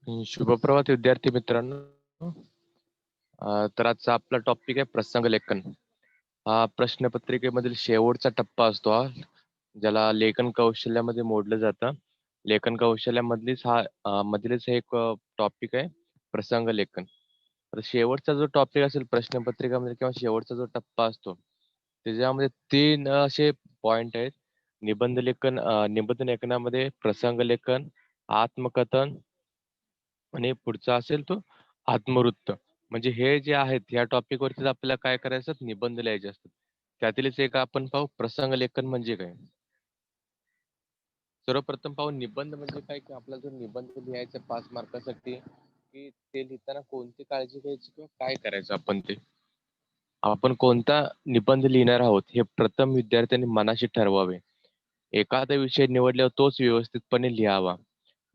शुभप्रभात विद्यार्थी मित्रांनो. तर आजचा आपला टॉपिक आहे प्रसंग लेखन. हा प्रश्नपत्रिकेमधील शेवटचा टप्पा असतो हा, ज्याला लेखन कौशल्यामध्ये मोडलं जातं. लेखन कौशल्यामधलीच मधलीच हे एक टॉपिक आहे प्रसंग लेखन. तर शेवटचा जो टॉपिक असेल प्रश्नपत्रिकामध्ये किंवा शेवटचा जो टप्पा असतो, त्याच्यामध्ये 3 असे पॉइंट आहेत. निबंध लेखनामध्ये प्रसंग लेखन, आत्मकथन आणि पुढचा असेल तो आत्मवृत्त. म्हणजे हे जे आहेत या टॉपिक वरतीच आपल्याला काय करायचं असतं, निबंध लिहायचे असतात. त्यातीलच एक आपण पाहू प्रसंग लेखन म्हणजे काय. सर्वप्रथम पाहू निबंध म्हणजे काय, की आपला जो निबंध लिहायचा 5 मार्कासाठी, की ते लिहिताना कोणती काळजी घ्यायची किंवा काय करायचं आपण ते. आपण कोणता निबंध लिहिणार आहोत हे प्रथम विद्यार्थ्यांनी मनाशी ठरवावे. एखादा विषय निवडल्यावर तोच व्यवस्थितपणे लिहावा.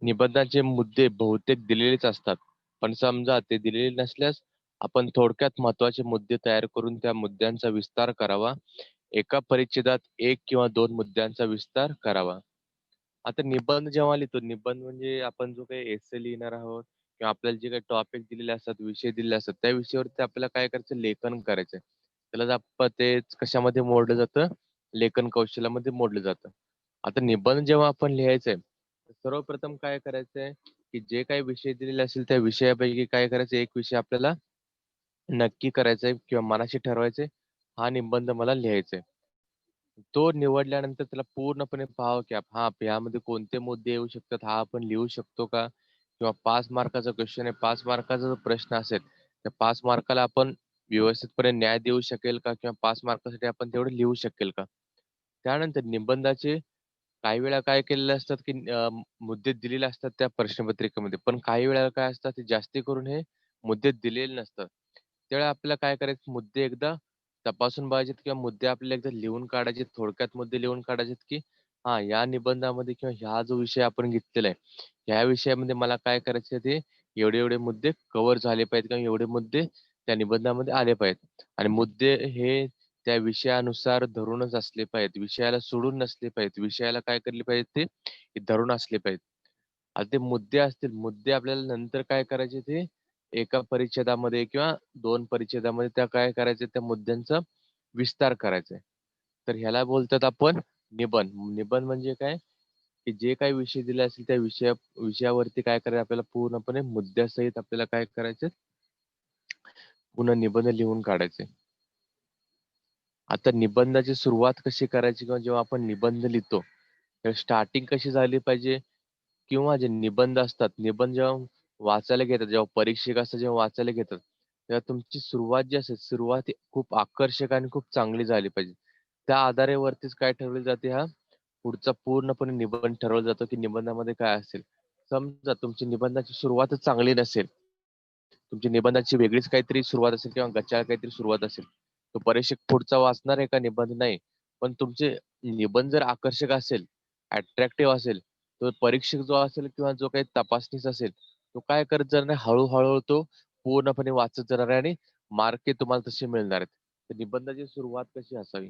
निबंधाचे मुद्दे बहुतेक दिलेलेच असतात. पण समजा ते दिलेले नसल्यास आपण थोडक्यात महत्त्वाचे मुद्दे तयार करून त्या मुद्द्यांचा विस्तार करावा. एका परिच्छेदात 1 किंवा 2 मुद्द्यांचा विस्तार करावा. आता निबंध जेव्हा लिहितो, निबंध म्हणजे आपण जो काही एसे लिहिणार आहोत किंवा आपल्याला जे काही टॉपिक दिलेले असतात, विषय दिलेले असतात, त्या विषयावरती आपल्याला काय करायचं, लेखन करायचं. त्याला आपण ते कशामध्ये मोडलं जातं, लेखन कौशल्यामध्ये मोडलं जातं. आता निबंध जेव्हा आपण लिहायचंय, तर सर्वप्रथम काय करायचंय, की जे काही विषय दिलेले असेल त्या विषयापैकी काय करायचं, एक विषय आपल्याला नक्की करायचा आहे किंवा मनाशी ठरवायचंय, हा निबंध मला लिहायचा आहे. तो निवडल्यानंतर त्याला पूर्णपणे पाहावं, की यामध्ये कोणते मुद्दे येऊ शकतात, हा आपण लिहू शकतो का? किंवा 5 मार्काचा क्वेश्चन आहे, 5 मार्काचा जो प्रश्न असेल, त्या 5 मार्काला आपण व्यवस्थितपणे न्याय देऊ शकेल का? किंवा 5 मार्कासाठी आपण तेवढं लिहू शकेल का? त्यानंतर निबंधाचे काही वेळा काय केलेलं असतात, की मुद्दे दिलेले असतात त्या प्रश्नपत्रिकेमध्ये. पण काही वेळेला काय असतात, ते जास्ती करून हे मुद्दे दिलेले नसतात. त्यावेळेला आपल्याला काय करायचं, मुद्दे एकदा तपासून बघायचेत किंवा मुद्दे आपल्याला एकदा लिहून काढायचे. थोडक्यात मुद्दे लिहून काढायचेत, की या निबंधामध्ये किंवा हा जो विषय आपण घेतलेला आहे, ह्या विषयामध्ये मला काय करायचं ते एवढे-एवढे मुद्दे कव्हर झाले पाहिजेत किंवा एवढे मुद्दे त्या निबंधामध्ये आले पाहिजेत. आणि मुद्दे हे त्या विषयानुसार धरूनच असले पाहिजेत. विषयाला सोडून नसले पाहिजेत. विषयाला काय केले पाहिजे ते धरून असले पाहिजेत. आता ते मुद्दे असतील, मुद्दे आपल्याला नंतर काय करायचे ते एका परिच्छेदामध्ये किंवा 2 परिच्छेदामध्ये त्या काय करायचे त्या मुद्द्यांचा विस्तार करायचा आहे. तर ह्याला बोलतात आपण निबंध. निबंध म्हणजे काय, की जे काही विषय दिले असेल त्या विषयावरती काय करायचं आपल्याला पूर्णपणे मुद्द्यासहित आपल्याला काय करायचं, पूर्ण निबंध लिहून काढायचे. आता निबंधाची सुरुवात कशी करायची किंवा जेव्हा आपण निबंध लिहितो, तर स्टार्टिंग कशी झाली पाहिजे किंवा जे निबंध असतात, निबंध जेव्हा वाचायला घेतात, जेव्हा परीक्षक असतात जेव्हा वाचायला घेतात, तेव्हा तुमची सुरुवात जी असेल, सुरुवात ही खूप आकर्षक आणि खूप चांगली झाली पाहिजे. त्या आधारावरतीच काय ठरवले जाते, पुढचा पूर्णपणे निबंध ठरवला जातो, की निबंधामध्ये काय असेल. समजा तुमची निबंधाची सुरुवातच चांगली नसेल, तुमची निबंधाची वेगळीच काहीतरी सुरुवात असेल किंवा गच्चाळ काहीतरी सुरुवात असेल, तो परीक्षक पुढचा वाचणार आहे का निबंध? नाही. पण तुमचे निबंध जर आकर्षक असेल, अट्रॅक्टिव्ह असेल, तर परीक्षक जो असेल किंवा जो काही तपासनीस असेल, तो काय करत जाणार आहे, हळू तो पूर्णपणे वाचत जाणार आहे आणि मार्क तुम्हाला तसे मिळणार आहेत. तर निबंधाची सुरुवात कशी असावी?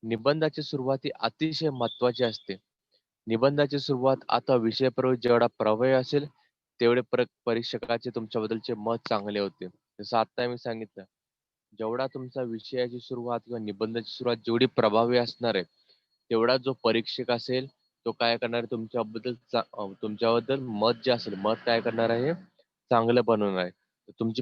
निबंधाची सुरुवात ही अतिशय महत्त्वाची असते. निबंधाची सुरुवात आता विषयप्रवेश जेवढा प्रभावी असेल, तेवढे परीक्षकाचे तुमच्याबद्दलचे मत चांगले होते. जसं आता मी सांगितलं, जेवढा तुमचा विषयाची सुरुवात किंवा निबंधाची सुरुवात जेवढी प्रभावी असणार आहे, तेवढा जो परीक्षक असेल, तो काय करणार आहे तुमच्याबद्दल मत जे असेल, मत काय करणार आहे, चांगलं बनवणार आहे. तर तुमची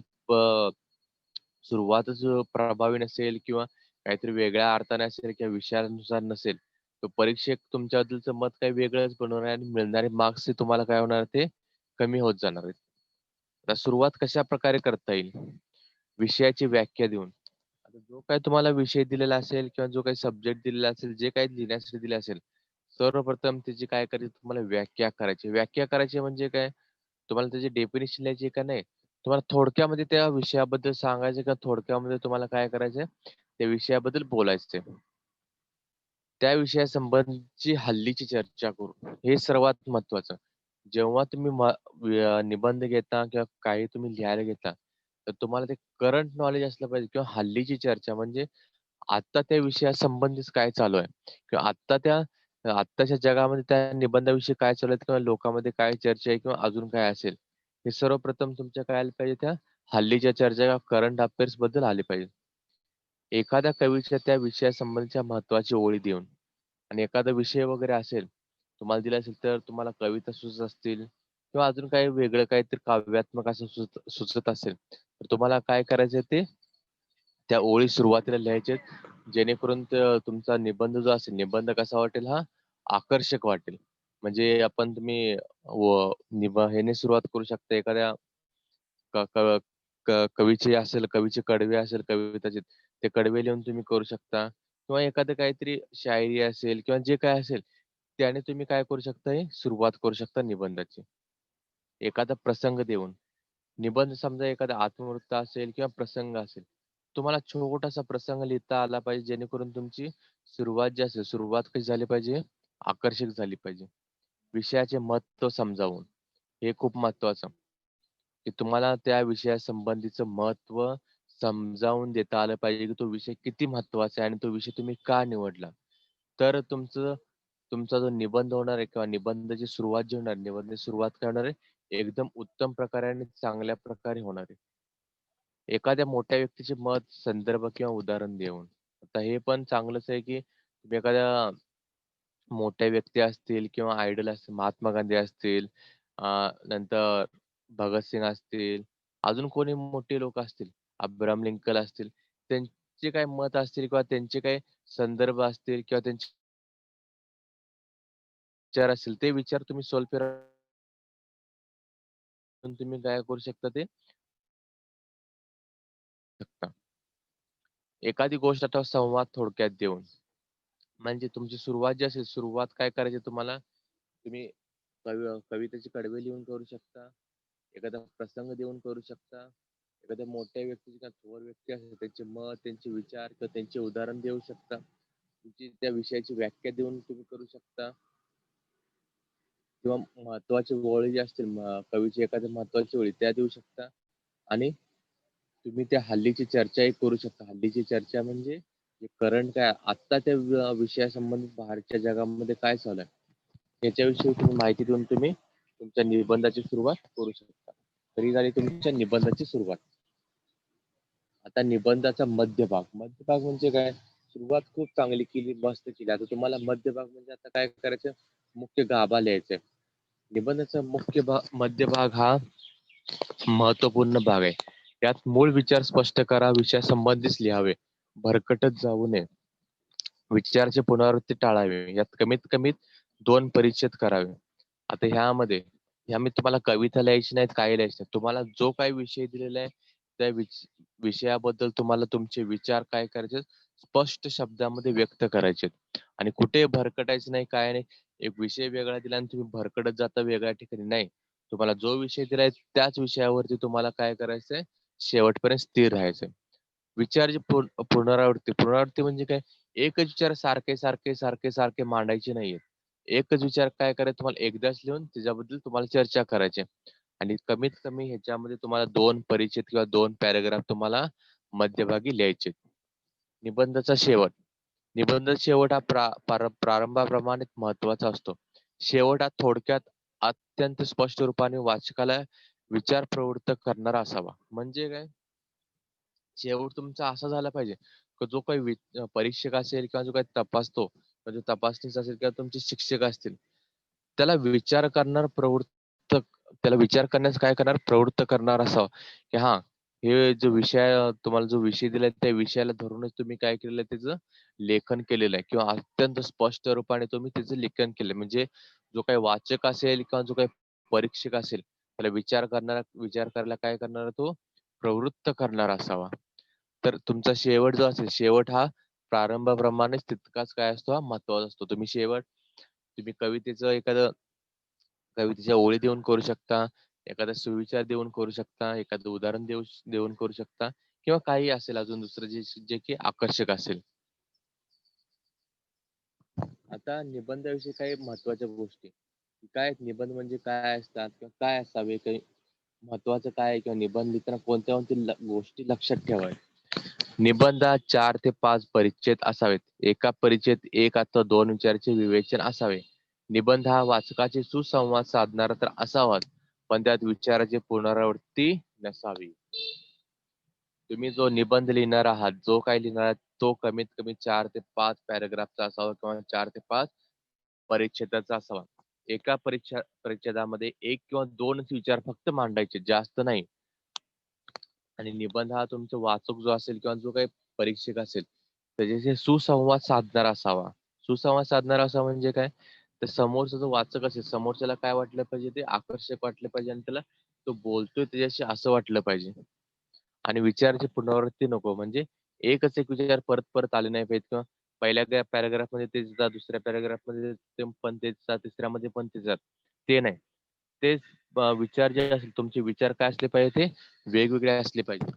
सुरुवातच प्रभावी नसेल किंवा काहीतरी वेगळ्या अर्थाने असेल किंवा विषयानुसार नसेल, तर परीक्षक तुमच्याबद्दलचं मत काही वेगळंच बनवणार आहे आणि मिळणारे मार्क्स तुम्हाला काय होणार ते कमी होत जाणार आहेत. आता सुरुवात कशाप्रकारे करता येईल? विषयाची व्याख्या देऊन. आता जो काही तुम्हाला विषय दिलेला असेल किंवा जो काही सब्जेक्ट दिलेला असेल, जे काही लिहिण्यासाठी दिले असेल, सर्वप्रथम त्याची काय करायची तुम्हाला व्याख्या करायची. व्याख्या करायची म्हणजे काय? तुम्हाला त्याची डेफिनिशन लिहायची का नाही? तुम्हाला थोडक्यामध्ये त्या विषयाबद्दल सांगायचं का थोडक्यामध्ये तुम्हाला काय करायचंय? त्या विषयाबद्दल बोलायचंय. त्या विषयासंबंधीची हल्लीची चर्चा करू. हे सर्वात महत्त्वाचं. जेव्हा तुम्ही निबंध घेता किंवा काही तुम्ही लिहायला घेता, तर तुम्हाला ते करंट नॉलेज असलं पाहिजे किंवा हल्लीची चर्चा म्हणजे आता त्या विषयासंबंधीच काय चालू आहे किंवा आत्ताच्या जगामध्ये त्या निबंधाविषयी काय चालू आहे किंवा लोकांमध्ये काय चर्चा आहे किंवा अजून काय असेल, हे सर्वप्रथम तुमच्या काय आलं पाहिजे, त्या हल्लीच्या चर्चा करंट अफेअर्स बद्दल आले पाहिजे. एखाद्या कवीच्या त्या विषयासंबंधीच्या महत्त्वाची ओळी देऊन, आणि एखादा विषय वगैरे असेल, तुम्हाला दिला असेल तर तुम्हाला कविता सुचत असतील किंवा अजून काही वेगळं काहीतरी काव्यात्मक असं सुचत असेल, तर तुम्हाला काय करायचं ते त्या ओळी सुरुवातीला लिहायचे, जेणेकरून तुमचा निबंध जो असेल, निबंध कसा वाटेल हा आकर्षक वाटेल. म्हणजे तुम्ही ह्याने सुरुवात करू शकता, एखाद्या क क क कवीचे असेल, कवीचे कडवे असेल कविताचे, ते कडवे लिहून तुम्ही करू शकता किंवा एखादं काहीतरी शायरी असेल किंवा जे काय असेल, त्याने तुम्ही काय करू शकता, हे सुरुवात करू शकता निबंधाची. एखादा प्रसंग देऊन निबंध, समजा एखादा आत्मवृत्त असेल किंवा प्रसंग असेल, तुम्हाला छोटासा प्रसंग लिहिता आला पाहिजे, जेणेकरून तुमची सुरुवात जी असेल, सुरुवात कशी झाली पाहिजे, आकर्षक झाली पाहिजे. विषयाचे महत्त्व समजावून, हे खूप महत्त्वाचं, की तुम्हाला त्या विषयासंबंधीचं महत्त्व समजावून देता आलं पाहिजे, की तो विषय किती महत्त्वाचा आहे आणि तो विषय तुम्ही का निवडला. तर तुमचा जो निबंध होणार आहे किंवा निबंधाची सुरुवात जी होणार, निबंधाची सुरुवात काय होणार आहे, एकदम उत्तम प्रकारे आणि चांगल्या प्रकारे होणार आहे. एखाद्या मोठ्या व्यक्तीचे मत, संदर्भ किंवा उदाहरण देऊन. आता हे पण चांगलंच आहे, की तुम्ही एखाद्या मोठ्या व्यक्ती असतील किंवा आयडॉल असतील, महात्मा गांधी असतील, नंतर भगतसिंग असतील, अजून कोणी मोठे लोक असतील, अब्राहम लिंकन असतील, त्यांचे काही मत असतील किंवा त्यांचे काही संदर्भ असतील किंवा त्यांचे विचार असतील, ते विचार तुम्ही स्वल्पविराम तुम्ही काय करू शकता, ते शकता. एखादी गोष्ट अथवा संवाद थोडक्यात देऊन, म्हणजे तुमची सुरुवात जी असेल, सुरुवात काय करायची तुम्हाला, तुम्ही कवितेचे कडवे लिहून करू शकता, एखादा प्रसंग देऊन करू शकता, एखाद्या मोठ्या व्यक्तीचे किंवा थोर व्यक्ती असेल, त्यांचे मत, त्यांचे विचार किंवा त्यांचे उदाहरण देऊ शकता. तुमची त्या विषयाची व्याख्या देऊन तुम्ही करू शकता किंवा महत्त्वाची ओळी जी असतील, कवीची एखाद्या महत्त्वाची ओळी त्या देऊ शकता. आणि तुम्ही त्या हल्लीची चर्चाही करू शकता. हल्लीची चर्चा म्हणजे करंट काय आत्ता त्या विषयासंबंधित बाहेरच्या जगामध्ये काय चालू आहे, याच्याविषयी तुम्ही माहिती देऊन तुम्ही तुमच्या निबंधाची सुरुवात करू शकता. तरी झाली तुमच्या निबंधाची सुरुवात. आता निबंधाचा मध्यभाग. मध्यभाग म्हणजे काय? सुरुवात खूप चांगली केली, मस्त केली. आता तुम्हाला मध्यभाग म्हणजे आता काय करायचं? मुख्य गाभा लिहायचा आहे. निबंधाचा मध्यभाग हा महत्त्वपूर्ण भाग आहे. यात मूळ विचार स्पष्ट करा, विषयासंबंधीच लिहावे, भरकटत जाऊ नये, विचाराची पुनरावृत्ती टाळावी, यात कमीत कमी 2 परिच्छेद करावे. आता ह्या तुम्हाला कविता लिहायची नाहीत, काही लिहायची नाही. तुम्हाला जो काही विषय दिलेला आहे, त्या विषयाबद्दल तुम्हाला तुमचे विचार काय करायचे, स्पष्ट शब्दामध्ये व्यक्त करायचे आणि कुठे भरकटायचं नाही, काय नाही. एक विषय वेगळा दिला आणि तुम्ही भरकटत जाता वेगळ्या ठिकाणी, नाही. तुम्हाला जो विषय दिलाय त्याच विषयावरती तुम्हाला काय करायचंय, शेवटपर्यंत स्थिर राहायचंय. विचाराची पुनरावृत्ती. पुनरावृत्ती म्हणजे काय? एकच विचार सारखे मांडायचे नाहीयेत. एकच विचार काय करायचं, तुम्हाला एकदाच लिहून त्याच्याबद्दल तुम्हाला चर्चा करायची आहे. आणि कमीत कमी ह्याच्यामध्ये तुम्हाला 2 परिच्छेद किंवा 2 पॅराग्राफ तुम्हाला मध्यभागी लिहायचे. निबंधाचा शेवट. निबंध शेवट हा प्रारंभाप्रमाणे महत्त्वाचा असतो. शेवट हा थोडक्यात, अत्यंत स्पष्ट रूपाने वाचकाला विचार प्रवृत्त करणारा असावा. म्हणजे काय? शेवट तुमचा असा झाला पाहिजे, की जो काही परीक्षक असेल किंवा जो काही तपासतो, म्हणजे तपासनीस असेल किंवा तुमचे शिक्षक असतील, त्याला विचार करणार प्रवृत्त त्याला विचार करण्यास काय करणार, प्रवृत्त करणार असावं, की हां, हे जो विषय तुम्हाला जो विषय दिलाय त्या विषयाला धरूनच तुम्ही काय केलेलं आहे, त्याचं लेखन केलेलं आहे किंवा अत्यंत स्पष्ट रूपाने तुम्ही त्याचं लेखन केलंय. म्हणजे जो काही वाचक असेल किंवा जो काही परीक्षक असेल, त्याला विचार करायला काय करणारा, तो प्रवृत्त करणारा असावा. तर तुमचा शेवट जो असेल, शेवट हा प्रारंभाप्रमाणेच तितकाच काय असतो, हा महत्त्वाचा असतो. तुम्ही कवितेच्या ओळी देऊन करू शकता, एखादा सुविचार देऊन करू शकता, एखादं उदाहरण देऊन करू शकता किंवा काही असेल अजून दुसरं जे जे की आकर्षक असेल. आता निबंधाविषयी काही महत्त्वाच्या गोष्टी. काय आहेत निबंध म्हणजे काय असतात किंवा काय असावे, काही महत्त्वाचं काय आहे किंवा निबंध लिहिताना कोणत्या गोष्टी लक्षात ठेवाव्या. निबंधात 4 ते 5 परिच्छेद असावेत. एका परिच्छेद 1 अथवा 2 विचारांचे विवेचन असावे. निबंध हा वाचकाचे सुसंवाद साधणारा तर असावाच, पण त्यात विचाराची पुनरावृत्ती नसावी. तुम्ही जो निबंध लिहिणार आहात, जो काही लिहिणार आहात, तो कमीत कमी 4 ते 5 पॅराग्राफचा असावा किंवा 4 ते 5 परिच्छेदाचा असावा. एका परिच्छेदामध्ये 1 किंवा 2च विचार फक्त मांडायचे, जास्त नाही. आणि निबंध हा तुमचा वाचक जो असेल किंवा जो काही परीक्षक असेल, त्याच्याशी सुसंवाद साधणारा असावा. सुसंवाद साधणारा असावा म्हणजे काय? तर समोरचा जो वाचक असेल, समोरच्याला काय वाटलं पाहिजे, ते आकर्षक वाटलं पाहिजे आणि त्याला तो बोलतोय त्याच्याशी असं वाटलं पाहिजे. आणि विचाराची पुनरावृत्ती नको. म्हणजे एकच एक विचार परत परत आले नाही पाहिजेत किंवा पहिल्या पॅराग्राफमध्ये तेच जा, दुसऱ्या पॅराग्राफमध्ये ते पण तेच जा, तिसऱ्यामध्ये पण तेच जा. ते नाही. तेच विचार जे असतील तुमचे विचार काय असले पाहिजे ते वेगवेगळे असले पाहिजे.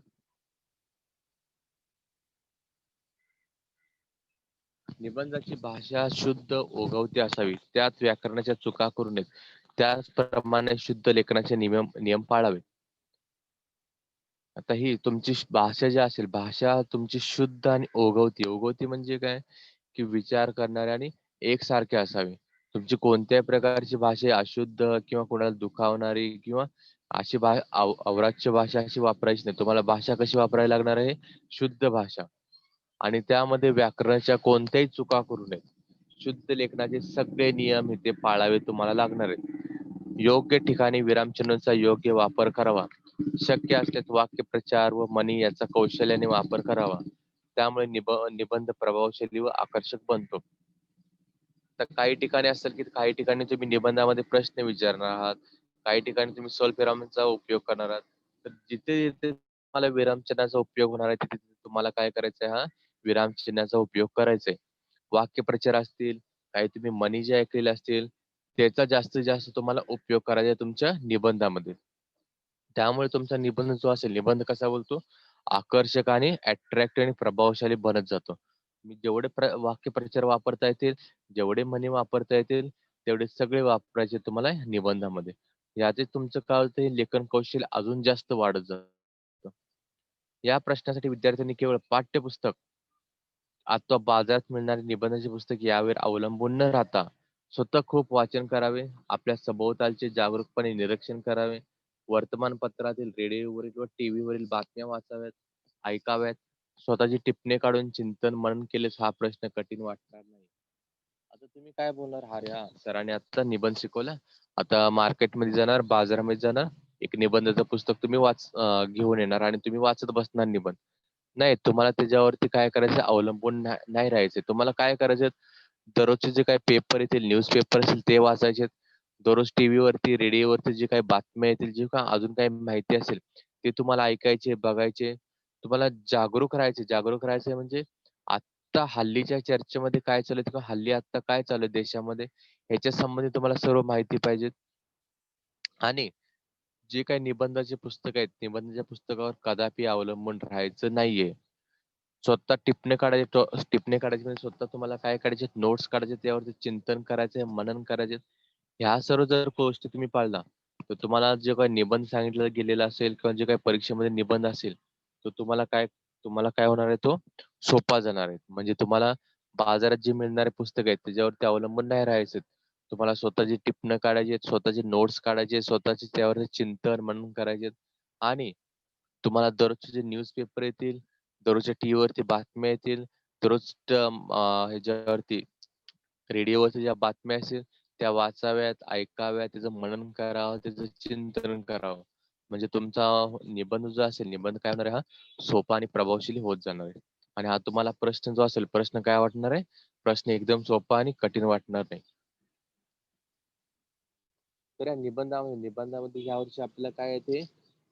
निबंधाची भाषा शुद्ध ओघवती असावी. त्यात व्याकरणाच्या चुका करू नयेत. त्याचप्रमाणे शुद्ध लेखनाचे नियम पाळावे. आता ही तुमची भाषा जी असेल, भाषा तुमची शुद्ध आणि ओघवती. ओघवती म्हणजे काय? की विचार करणारे आणि एकसारखे असावे. तुमची कोणत्याही प्रकारची भाषा अशुद्ध किंवा कोणाला दुखावणारी किंवा अशी अवाच्य भाषा अशी वापरायची नाही. तुम्हाला भाषा कशी वापरायला लागणार आहे? शुद्ध भाषा. आणि त्यामध्ये व्याकरणाच्या कोणत्याही चुका करू नयेत. शुद्ध लेखनाचे सगळे नियम इथे पाळावे तुम्हाला लागणार आहेत. योग्य ठिकाणी विरामचिन्हांचा योग्य वापर करावा. शक्य असल्यास वाक्यप्रचार व म्हणी याचा कौशल्याने वापर करावा. त्यामुळे निबंध प्रभावशाली व आकर्षक बनतो. तर काही ठिकाणी असेल की काही ठिकाणी तुम्ही निबंधामध्ये प्रश्न विचारणार आहात. काही ठिकाणी तुम्ही स्वल्पविरामांचा उपयोग करणार आहात. तर जिथे-जिथे तुम्हाला विरामचिन्हाचा उपयोग होणार आहे, तिथे तुम्हाला काय करायचं आहे, हा विरामचिन्हाचा उपयोग करायचा आहे. वाक्यप्रचार असतील, काही तुम्ही म्हणी जे ऐकलेल्या असतील, त्याचा जास्तीत जास्त तुम्हाला उपयोग करायचा आहे तुमच्या निबंधामध्ये. त्यामुळे तुमचा निबंध जो असेल, निबंध कसा बोलतो? आकर्षक आणि अट्रॅक्टिव्ह आणि प्रभावशाली बनत जातो. मी जेवढे वाक्यप्रचार वापरता येतील, जेवढे म्हणी वापरता येतील, तेवढे सगळे वापरायचे तुम्हाला निबंधामध्ये. याचे तुमचं काय होतं, हे लेखन कौशल्य अजून जास्त वाढत जातं. या प्रश्नासाठी विद्यार्थ्यांनी केवळ पाठ्यपुस्तक अथवा बाजारात मिळणारी निबंधाची पुस्तक यावर अवलंबून न राहता स्वतः खूप वाचन करावे. आपल्या सभोवतालचे जागरूकपणे निरीक्षण करावे. वर्तमानपत्रातील, रेडिओवरील किंवा टीव्हीवरील बातम्या वाचाव्यात, ऐकाव्यात. स्वतःची टिपणे काढून चिंतन मनन केल्यास हा प्रश्न कठीण वाटणार नाही. आता तुम्ही काय बोलणार? "अरे हां, सरांनी आता निबंध शिकवला. आता मार्केटमध्ये जाणार, बाजारामध्ये जाणार, एक निबंधाचं पुस्तक तुम्ही घेऊन येणार आणि तुम्ही वाचत बसणार निबंध." नाही, तुम्हाला त्याच्यावरती काय करायचं अवलंबून नाही राहायचं. तुम्हाला काय करायचं, दररोजचे जे काही पेपर येतील, न्यूजपेपर असेल ते वाचायचे. दररोज टीव्हीवरती, रेडिओवरती जे काही बातम्या येतील, जे काही अजून काही माहिती असेल, ते तुम्हाला ऐकायचे, बघायचे. तुम्हाला जागरूक राहायचे. जागरूक राहायचे म्हणजे आत्ता हल्लीच्या चर्चेमध्ये काय चालू आहे किंवा हल्ली आत्ता काय चालू आहे देशामध्ये, ह्याच्या संबंधी तुम्हाला सर्व माहिती पाहिजे. आणि जे काही निबंधाचे पुस्तक आहेत, निबंधाच्या पुस्तकावर कदापि अवलंबून राहायचं नाहीये. स्वतः टिपणे काढायचे म्हणजे स्वतः तुम्हाला काय काढायचे, नोट्स काढायचे, त्यावरती चिंतन करायचंय, मनन करायचे. ह्या सर्व जर गोष्टी तुम्ही पाळल्या, तर तुम्हाला जे काही निबंध सांगितलं गेलेला असेल किंवा जे काही परीक्षेमध्ये निबंध असेल, तर तुम्हाला काय होणार आहे, तो सोपा जाणार आहे. म्हणजे तुम्हाला बाजारात जे मिळणारे पुस्तक आहेत, त्याच्यावरती अवलंबून नाही राहायचं. तुम्हाला स्वतःची टिपणं काढायची आहेत, स्वतःचे नोट्स काढायचे, स्वतःचे त्यावरती चिंतन, मनन करायचे आणि तुम्हाला दररोजचे जे न्यूजपेपर येतील, दररोजच्या टीव्हीवरती बातम्या येतील, दररोज ह्याच्यावरती रेडिओवरती ज्या बातम्या असतील त्या वाचाव्यात, ऐकाव्यात, त्याचं मनन करावं, त्याचं चिंतन करावं. म्हणजे तुमचा निबंध जो असेल, निबंध काय होणार आहे, हा सोपा आणि प्रभावशाली होत जाणार आहे. आणि हा तुम्हाला प्रश्न जो असेल, प्रश्न काय वाटणार आहे? प्रश्न एकदम सोपा आणि कठीण वाटणार नाही. तर या निबंधामध्ये यावर्षी आपल्याला काय आहे ते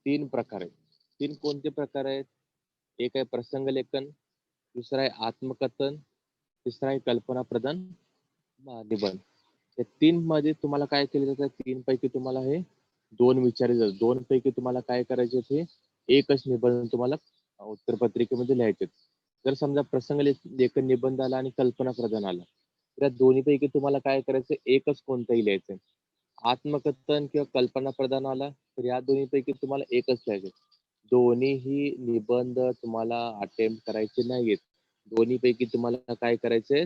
3 प्रकार आहेत. 3 कोणते प्रकार आहेत? एक आहे प्रसंग लेखन, दुसरा आहे आत्मकथन, तिसरा आहे कल्पनाप्रधान निबंध. या 3 मध्ये तुम्हाला काय केलं जातं? 3 पैकी तुम्हाला हे 2 विचारले जातात. 2 पैकी तुम्हाला काय करायचे ते एकच निबंध तुम्हाला उत्तरपत्रिकेमध्ये लिहायचे. जर समजा लेखन निबंध आला आणि कल्पनाप्रधान आला. तर या दोन्हीपैकी तुम्हाला काय करायचं? एकच कोणताही लिहायचं. आत्मकथन किंवा कल्पनाप्रधान आला, तर या दोन्हीपैकी तुम्हाला एकच लिहायचं. दोन्हीही निबंध तुम्हाला अटेम्प्ट करायचे नाहीयेत. दोन्हीपैकी तुम्हाला काय करायचंय?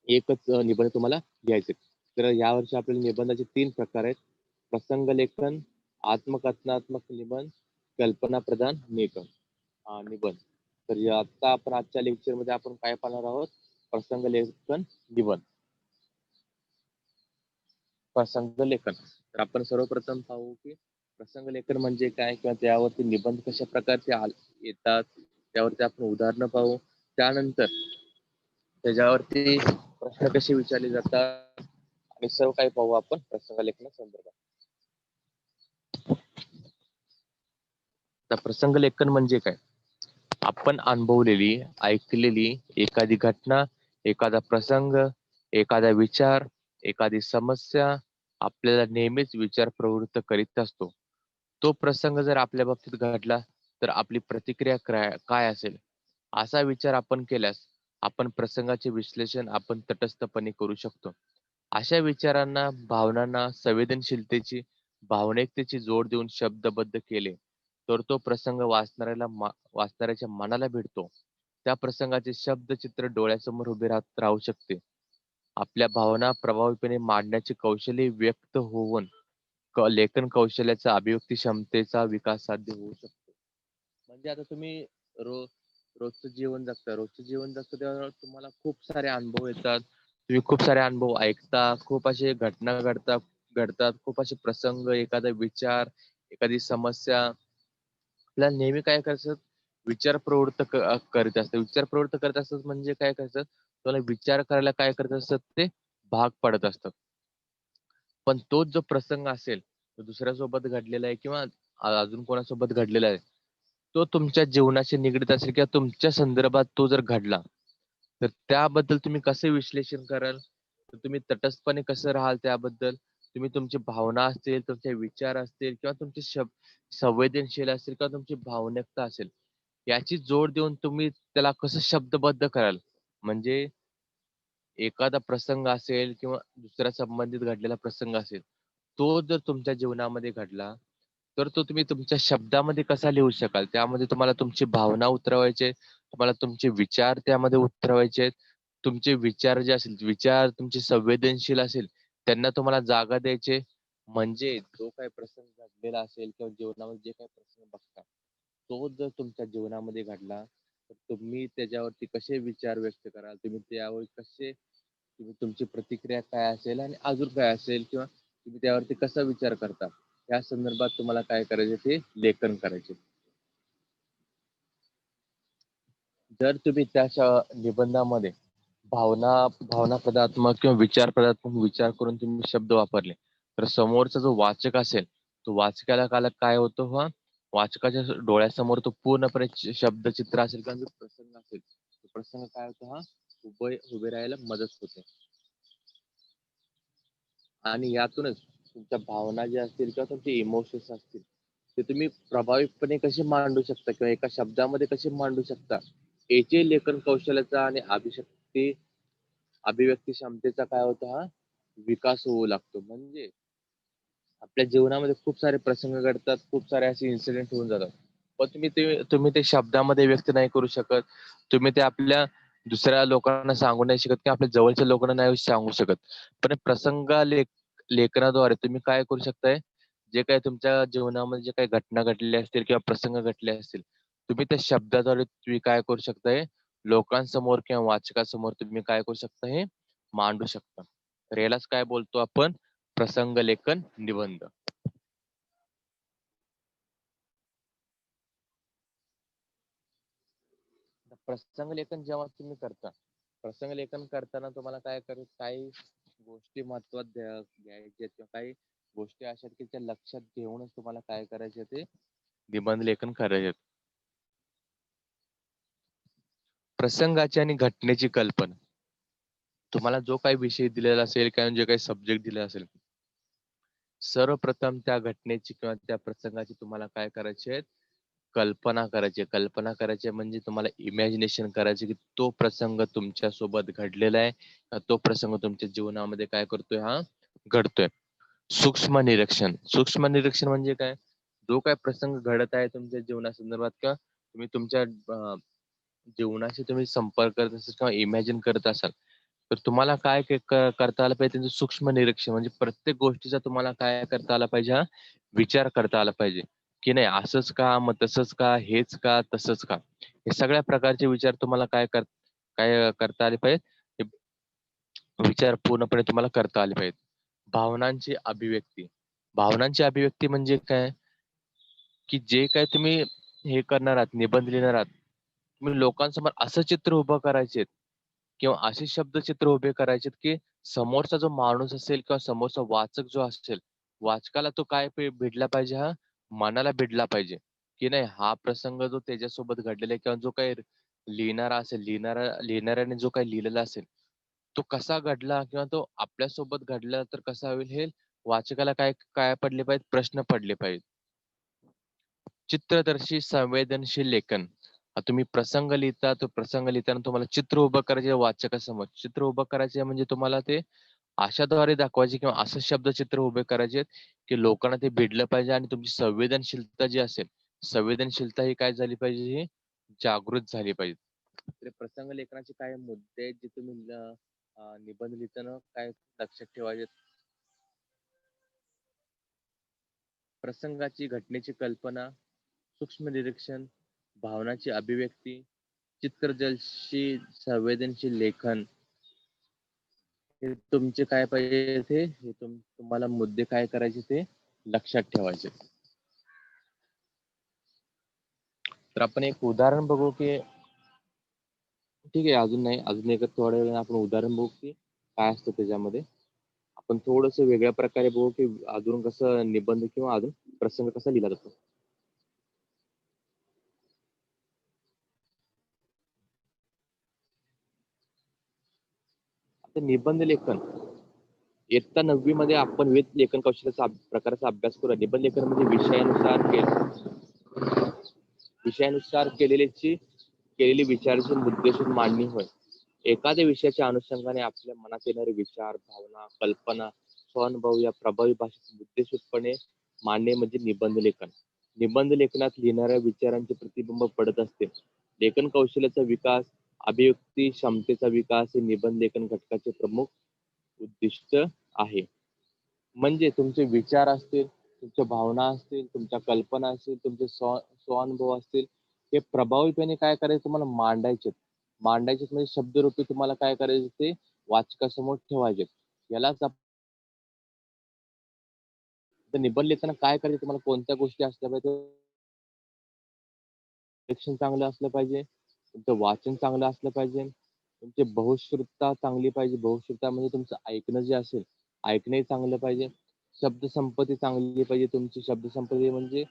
एकच निबंध तुम्हाला लिहायचे. तर यावर्षी आपल्याला निबंधाचे 3 प्रकार आहेत. प्रसंग लेखन, आत्मकथनात्मक निबंध, कल्पना प्रदान निबंध. तर आता आपण आजच्या लेक्चर मध्ये आपण काय पाहणार आहोत? प्रसंग लेखन निबंध. प्रसंग लेखन. तर आपण सर्वप्रथम पाहू की प्रसंग लेखन म्हणजे काय किंवा त्यावरती निबंध कशा प्रकारचे येतात, त्यावरती आपण उदाहरणं पाहू. त्यानंतर त्याच्यावरती प्रश्न कसे विचारले जातात आणि सर्व काही पाहू आपण प्रसंग लेखना संदर्भात. आता प्रसंग लेखन म्हणजे काय? आपण अनुभवलेली, ऐकलेली एखादी घटना, एखादा प्रसंग, एखादा विचार, एखादी समस्या आपल्याला नेहमीच विचार प्रवृत्त करीत असतो. तो प्रसंग जर आपल्या बाबतीत घडला तर आपली प्रतिक्रिया काय असेल? असा विचार आपण केल्यास आपण प्रसंगाचे विश्लेषण आपण तटस्थपणे करू शकतो. अशा विचारांना, भावनांना संवेदनशीलतेची, भावनिकतेची जोड देऊन शब्दबद्ध केले तर तो प्रसंग वाचणाऱ्याच्या मनाला भिडतो. त्या प्रसंगाचे शब्दचित्र डोळ्यासमोर उभे राहू शकते. आपल्या भावना प्रभावीपणे मांडण्याचे कौशल्य व्यक्त होऊन लेखन कौशल्याचा, अभिव्यक्ती क्षमतेचा विकास साध्य होऊ शकतो. म्हणजे आता तुम्ही रो रोजचं जीवन जगता. रोजचं जीवन जगता तेव्हा तुम्हाला खूप सारे अनुभव येतात. तुम्ही खूप सारे अनुभव ऐकता, खूप असे घटना घडतात, खूप असे प्रसंग, एखादा विचार, एखादी समस्या आपल्याला नेहमी काय करायचं? विचार प्रवृत्त करीत असतात. विचार प्रवृत्त करत असतात म्हणजे काय करायचं? तुम्हाला विचार करायला काय करत असतात ते भाग पाडत असतात. पण तोच जो प्रसंग असेल, तो दुसऱ्यासोबत घडलेला आहे किंवा अजून कोणासोबत घडलेला आहे, तो तुमच्या जीवनाशी निगडीत असेल किंवा तुमच्या संदर्भात तो जर घडला, तर त्याबद्दल तुम्ही कसे विश्लेषण कराल? तर तुम्ही तटस्थपणे कसं राहाल त्याबद्दल? तुम्ही तुमची भावना असतील, तुमचे विचार असतील किंवा तुमचे संवेदनशील असतील किंवा तुमची भावनिकता असेल, याची जोड देऊन तुम्ही त्याला कसं शब्दबद्ध कराल? म्हणजे एखादा प्रसंग असेल किंवा दुसऱ्या संबंधित घडलेला प्रसंग असेल, तो जर तुमच्या जीवनामध्ये घडला, तर तो तुम्ही तुमच्या शब्दामध्ये कसा लिहू शकाल? त्यामध्ये तुम्हाला तुमची भावना उतरवायचे, तुम्हाला तुमचे विचार त्यामध्ये उतरवायचे आहेत. तुमचे विचार जे असतील, विचार तुमचे संवेदनशील असेल, त्यांना तुम्हाला जागा द्यायचे. म्हणजे जो काही प्रसंग घडलेला असेल किंवा जीवनामध्ये जे काही प्रसंग बघता, तो जर तुमच्या जीवनामध्ये घडला, तर तुम्ही त्याच्यावरती कसे विचार व्यक्त कराल? तुम्ही त्यावर कसे तुमची प्रतिक्रिया काय असेल आणि अजून काय असेल किंवा तुम्ही त्यावरती कसा विचार करता? या संदर्भात तुम्हाला काय करायचे ते लेखन करायचे. जर तुम्ही त्या निबंधामध्ये भावनापदात्मक किंवा विचारपदात्मक विचार करून तुम्ही शब्द वापरले, तर समोरचा जो वाचक असेल, तो वाचकाला काला काय होतं वाचकाच्या डोळ्यासमोर तो पूर्णपणे शब्दचित्र असेल किंवा जो प्रसंग असेल, तो प्रसंग काय होतो उभे राहायला मदत होते. आणि यातूनच तुमच्या भावना ज्या असतील किंवा तुमचे इमोशन्स असतील, ते तुम्ही प्रभावीपणे कसे मांडू शकता किंवा एका शब्दामध्ये कसे मांडू शकता, याचे लेखन कौशल्याचा आणि अभिव्यक्ती क्षमतेचा काय होतो विकास होऊ लागतो. म्हणजे आपल्या जीवनामध्ये खूप सारे प्रसंग घडतात, खूप सारे असे इन्सिडेंट होऊन जातात. पण तुम्ही ते शब्दामध्ये व्यक्त नाही करू शकत. तुम्ही ते आपल्या दुसऱ्या लोकांना सांगू नाही शकत किंवा आपल्या जवळच्या लोकांना नाही सांगू शकत. पण लेखनाद्वारे तुम्ही काय करू शकताय, जे काही तुमच्या जीवनामध्ये जे काही घटना घडलेल्या असतील किंवा प्रसंग घडले असतील, तुम्ही त्या शब्दाद्वारे तुम्ही काय करू शकताय, लोकांसमोर किंवा वाचकासमोर तुम्ही काय करू शकता, हे मांडू शकता. तर यालाच काय बोलतो आपण? प्रसंग लेखन निबंध. प्रसंग लेखन जेव्हा तुम्ही करता, प्रसंग लेखन करताना तुम्हाला काही गोष्टी महत्वात घ्यायच्या किंवा काही गोष्टी अशा की त्या लक्षात घेऊनच तुम्हाला काय करायचे ते निबंध लेखन करायचे. प्रसंगाची आणि घटनेची कल्पना. तुम्हाला जो काही विषय दिलेला असेल किंवा जे काही सब्जेक्ट दिलेला असेल, सर्वप्रथम त्या घटनेची किंवा त्या प्रसंगाची तुम्हाला काय करायची आहे, कल्पना करायची आहे. कल्पना करायची म्हणजे तुम्हाला इमॅजिनेशन करायचे की तो प्रसंग तुमच्या सोबत घडलेला आहे. तो प्रसंग तुमच्या जीवनामध्ये काय करतोय घडतोय. सूक्ष्म निरीक्षण. सूक्ष्म निरीक्षण म्हणजे काय? जो काही प्रसंग घडत आहे तुमच्या जीवनासंदर्भात किंवा तुम्ही तुमच्या जीवनाशी तुम्ही संपर्क करत असाल किंवा इमॅजिन करत असाल, तर तुम्हाला काय करता आलं पाहिजे त्यांचं सूक्ष्म निरीक्षण म्हणजे प्रत्येक गोष्टीचा तुम्हाला काय करता आला पाहिजे हा विचार करता आला पाहिजे की नाही असंच का मग तसंच का हेच का तसंच का हे सगळ्या प्रकारचे विचार तुम्हाला काय करता आले पाहिजे हे विचार पूर्णपणे तुम्हाला करता आले पाहिजेत. भावनांची अभिव्यक्ती भावनांची अभिव्यक्ती म्हणजे काय की जे काय तुम्ही हे करणार आहात निबंध लिहिणार आहात तुम्ही लोकांसमोर असं चित्र उभं करायचे किंवा असे शब्दचित्र उभे करायचे की समोरचा जो माणूस असेल किंवा समोरचा वाचक जो असेल वाचकाला तो काय भिडला पाहिजे हा मनाला भिडला पाहिजे की नाही हा प्रसंग जो त्याच्यासोबत घडलेला आहे किंवा जो काही लिहिणारा असेल लिहिणाऱ्याने जो काही लिहिलेला असेल तो कसा घडला किंवा तो आपल्यासोबत घडला तर कसा होईल हे वाचकाला काय काय पडले पाहिजेत प्रश्न पडले पाहिजेत. चित्रदर्शी संवेदनशील लेखन तुम्ही प्रसंग लिहिता तो प्रसंग लिहिताना तुम्हाला चित्र उभं करायचे वाचकासमोर चित्र उभं करायचे म्हणजे तुम्हाला ते आशाद्वारे दाखवायचे किंवा असं शब्दचित्र उभे करायचे की लोकांना ते भिडलं पाहिजे आणि तुमची संवेदनशीलता जी असेल संवेदनशीलता ही काय झाली पाहिजे ही जागृत झाली पाहिजे. तर प्रसंग लेखनाचे काय मुद्दे आहेत जे तुम्ही निबंध लिहिताना काय लक्षात ठेवायचे. प्रसंगाची घटनेची कल्पना सूक्ष्म निरीक्षण भावनाची अभिव्यक्ती चित्रजलशी संवेदनशील लेखन हे तुमचे काय पाहिजे ते हे तुम्हाला मुद्दे काय करायचे ते लक्षात ठेवायचे. तर आपण एक उदाहरण बघू की ठीक आहे अजून नाही अजून एक थोड्या वेळाने आपण उदाहरण बघू की काय असतं त्याच्यामध्ये आपण थोडस वेगळ्या प्रकारे बघू की अजून कसं निबंध किंवा अजून प्रसंग कसा लिहिला जातो. आता निबंध लेखन इयत्ता 9वी मध्ये आपण विविध लेखन कौशल्याचा प्रकाराचा अभ्यास करू. निबंध लेखन म्हणजे विषयानुसार केलेली विचाराची मुद्देसूद मांडणी होय. एखाद्या विषयाच्या अनुषंगाने आपल्या मनात येणारे विचार भावना कल्पना स्वानुभव या प्रभावी भाषेत मुद्देसूदपणे मांडणे म्हणजे निबंध लेखन. निबंध लेखनात लिहिणाऱ्या विचारांचे प्रतिबिंब पडत असते. लेखन कौशल्याचा विकास अभिव्यक्ती क्षमतेचा विकास हे निबंध लेखन घटकाचे प्रमुख उद्दिष्ट आहे. म्हणजे तुमचे विचार असतील तुमच्या भावना असतील तुमच्या कल्पना असतील तुमचे स्वानुभव असतील हे प्रभावीपणे काय करायचे तुम्हाला मांडायचे म्हणजे शब्दरूपी तुम्हाला काय करायचे ते वाचकासमोर ठेवायचे. यालाच आपण निबंध लिहिताना काय करायचं तुम्हाला कोणत्या गोष्टी असल्या पाहिजे शिक्षण चांगलं असलं पाहिजे तुमचं वाचन चांगलं असलं पाहिजे तुमची बहुश्रुतता चांगली पाहिजे. बहुश्रुतता म्हणजे तुमचं ऐकणं जे असेल ऐकणंही चांगलं पाहिजे. शब्दसंपत्ती चांगली पाहिजे तुमची शब्दसंपत्ती म्हणजे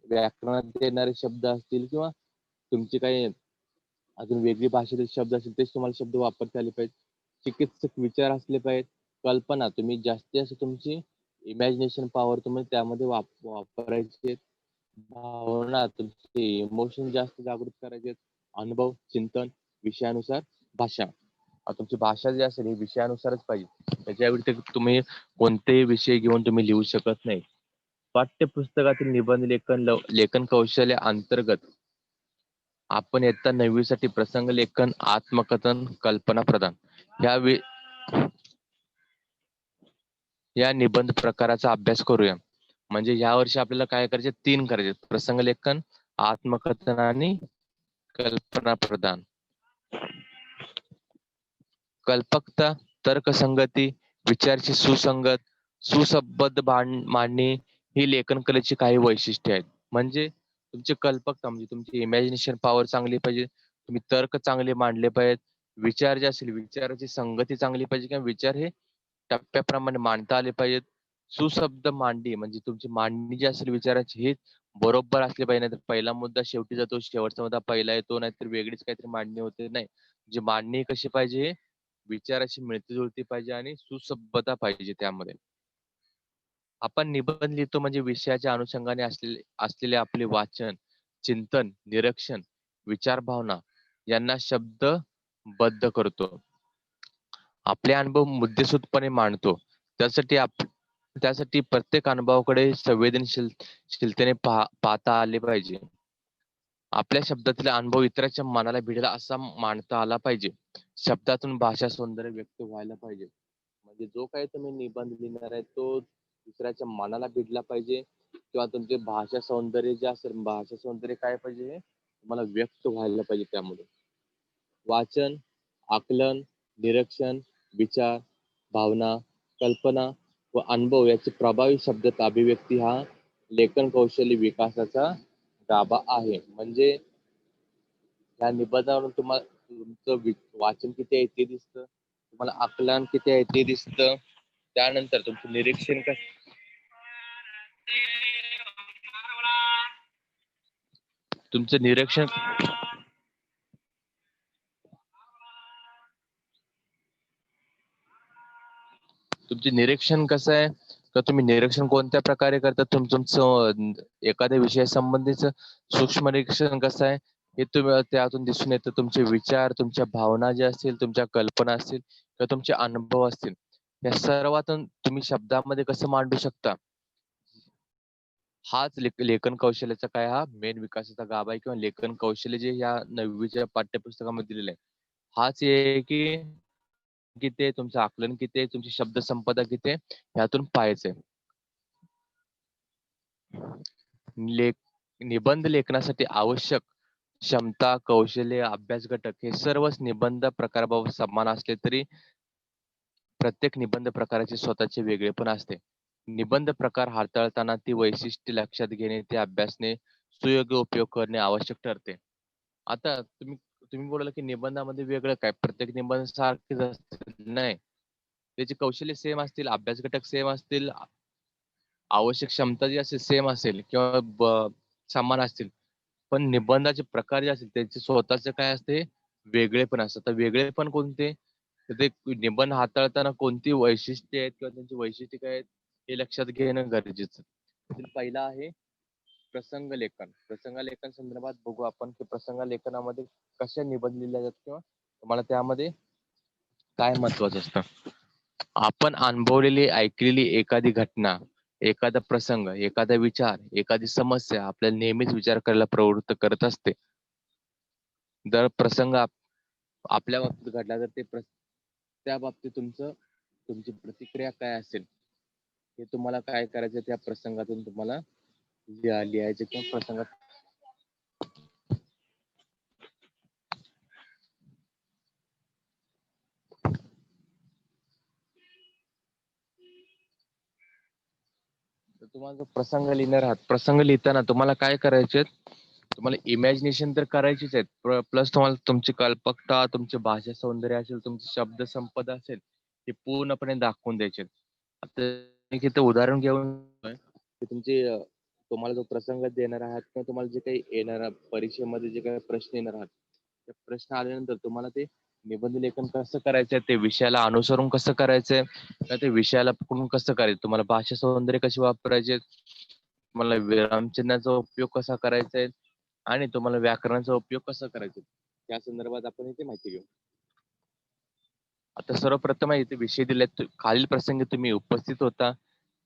व्याकरणात येणारे शब्द असतील किंवा तुमचे काही अजून वेगळी भाषेतील शब्द असतील तेच तुम्हाला शब्द वापरता आले पाहिजेत. चिकित्सक विचार असले पाहिजेत. कल्पना तुम्ही जास्तीत जास्त तुमची इमॅजिनेशन पॉवर तुम्ही त्यामध्ये वापरायचे. भावना तुमचे इमोशन जास्त जागृत करायचे. अनुभव चिंतन विषयानुसार भाषा तुमची भाषा जी असेल ही विषयानुसारच पाहिजे. त्याच्या व्यतिरिक्त तुम्ही कोणतेही विषय घेऊन तुम्ही लिहू शकत नाही. पाठ्यपुस्तकातील निबंध लेखन कौशल्य अंतर्गत आपण इयत्ता 9वी साठी प्रसंग लेखन आत्मकथन कल्पना प्रदान या या निबंध प्रकाराचा अभ्यास करूया. म्हणजे या वर्षी आपल्याला काय करायचे 3 करायचे प्रसंग लेखन आत्मकथन आणि कल्पना प्रदान. कल्पकता तर्कसंगती विचारची सुसंबद्ध मांडणी ही लेखन कलेची काही वैशिष्ट्ये आहेत. म्हणजे तुमची कल्पकता म्हणजे तुमची इमॅजिनेशन पॉवर चांगली पाहिजे. तुम्ही तर्क चांगले मांडले पाहिजेत. विचार जे असेल विचाराची संगती चांगली पाहिजे किंवा विचार हे टप्प्याप्रमाणे मांडता आले पाहिजेत. सुशब्द मांडणी म्हणजे तुमची मांडणी जी असेल विचाराची हे बरोबर असले पाहिजे. नाहीतर पहिला मुद्दा शेवटी जातो शेवटचा मुद्दा पहिला येतो नाहीतर वेगळीच काहीतरी मांडणी होते. नाही जी मांडणी कशी पाहिजे विचाराशी मिळती जुळती पाहिजे आणि सुसंबद्धता पाहिजे त्यामध्ये. आपण निबंध लिहितो म्हणजे विषयाच्या अनुषंगाने असलेले आपले वाचन चिंतन निरीक्षण विचार भावना यांना शब्दबद्ध करतो. आपले अनुभव मुद्देसूदपणे मांडतो. त्यासाठी प्रत्येक अनुभवाकडे संवेदनशीलतेने पाहता आले पाहिजे. आपल्या शब्दातील अनुभव इतरांच्या मनाला भिडेल असा मांडता आला पाहिजे. शब्दातून भाषा सौंदर्य व्यक्त व्हायला पाहिजे. म्हणजे जो काही तुम्ही निबंध लिहिणार आहे तो दुसऱ्याच्या मनाला भिडला पाहिजे किंवा तुमचे भाषा सौंदर्य जे असेल भाषा सौंदर्य काय पाहिजे हे तुम्हाला व्यक्त व्हायला पाहिजे त्यामध्ये. वाचन, आकलन, निरीक्षण, विचार, भावना, कल्पना व अनुभव याची प्रभावी शब्दात अभिव्यक्ती हा लेखन कौशल्य विकासाचा गाभा आहे. म्हणजे या निबंधावरून तुम्हाला तुमचं वाचन किती आहे ते दिसतं, तुम्हाला आकलन किती आहे ते दिसतं, त्यानंतर तुमचं निरीक्षण तुमचं निरीक्षण तुमचे निरीक्षण कसं आहे तर तुम्ही निरीक्षण कोणत्या प्रकारे करता तुमचं एखाद्या विषयासंबंधीच सूक्ष्म निरीक्षण कसं आहे हे तुम्ही त्यातून दिसून येतं. तुमचे विचार तुमच्या भावना ज्या असतील तुमच्या कल्पना असतील किंवा तुमचे अनुभव असतील या सर्वातून तुम्ही शब्दामध्ये कसं मांडू शकता हाच लेखन कौशल्याचा काय हा मेन विकासाचा गाभा आहे किंवा लेखन कौशल्य जे या 9वीच्या पाठ्यपुस्तकामध्ये दिलेलं आहे हाच आहे की किती आहे तुमचं आकलन किती आहे तुमची शब्द संपदा किती आहे ह्यातून पाहायचंय. लेख निबंध लेखनासाठी आवश्यक क्षमता कौशल्य अभ्यास घटक हे सर्वच निबंध प्रकाराबाबत समान असले तरी प्रत्येक निबंध प्रकाराचे स्वतःचे वेगळेपण असते. निबंध प्रकार हाताळताना ती वैशिष्ट्ये लक्षात घेणे ते अभ्यासने सुयोग्य उपयोग करणे आवश्यक ठरते. आता तुम्ही तुम्ही बोलला की निबंधामध्ये वेगळं काय प्रत्येक निबंध सारखेच असतील नाही त्याचे कौशल्य सेम असतील अभ्यास घटक सेम असतील आवश्यक क्षमता जी असेल सेम असेल किंवा समान असतील पण निबंधाचे प्रकार जे असतील त्याचे स्वतःचे काय असते वेगळेपण असतात. तर वेगळेपण कोणते तर ते निबंध हाताळताना कोणती वैशिष्ट्ये आहेत किंवा त्यांची वैशिष्ट्ये काय आहेत हे लक्षात घेणं गरजेचं. त्यातील पहिला आहे प्रसंग लेखन. प्रसंग लेखन संदर्भात बघू आपण की प्रसंग लेखनामध्ये कशा निबंध लिहिल्या जातात किंवा तुम्हाला त्यामध्ये काय महत्वाचं असतं. आपण अनुभवलेली ऐकलेली एखादी घटना एखादा प्रसंग एखादा विचार एखादी समस्या आपल्याला नेहमीच विचार करायला प्रवृत्त करत असते. जर प्रसंग आपल्या बाबतीत घडला तर त्या बाबतीत तुमची प्रतिक्रिया काय असेल हे तुम्हाला काय करायचं त्या प्रसंगातून तुम्हाला लिहायचं किंवा प्रसंगात तर तुम्हाला जो प्रसंग लिहिणार आहात प्रसंग लिहिताना तुम्हाला काय करायचे तुम्हाला इमॅजिनेशन तर करायचीच आहे प्लस तुम्हाला तुमची कल्पकता तुमची भाषा सौंदर्य असेल तुमची शब्द संपदा असेल ते पूर्णपणे दाखवून द्यायचे. आता एक इथं उदाहरण घेऊन की तुम्हाला जो प्रसंग देणार आहात किंवा तुम्हाला जे काही येणार परीक्षेमध्ये जे काही प्रश्न येणार आहात ते प्रश्न आल्यानंतर तुम्हाला ते निबंध लेखन कसं करायचंय ते विषयाला अनुसरून कसं करायचंय का ते विषयाला पकडून कसं करायचं तुम्हाला भाषा सौंदर्य कशी वापरायचे तुम्हाला विरामचिन्हाचा उपयोग कसा करायचा आहे आणि तुम्हाला व्याकरणाचा उपयोग कसा करायचा त्या संदर्भात आपण इथे माहिती घेऊ. आता सर्वप्रथम इथे विषय दिलेत खालील प्रसंगी तुम्ही उपस्थित होता